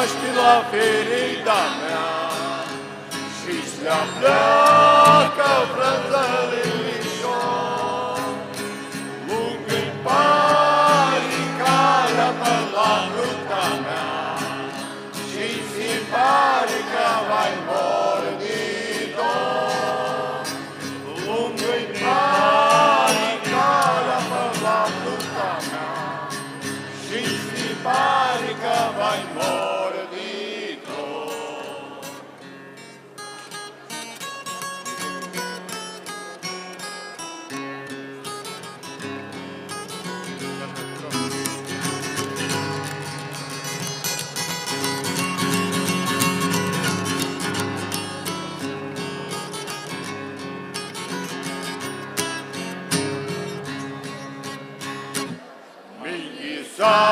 Paști la ferida mea și-ți le pleacă frățălișor. Lungă-i paricarea pe la ruta mea și-ți pare că vai morditor. Lungă-i paricarea pe la ruta mea și-ți pare că vai morditor. Sa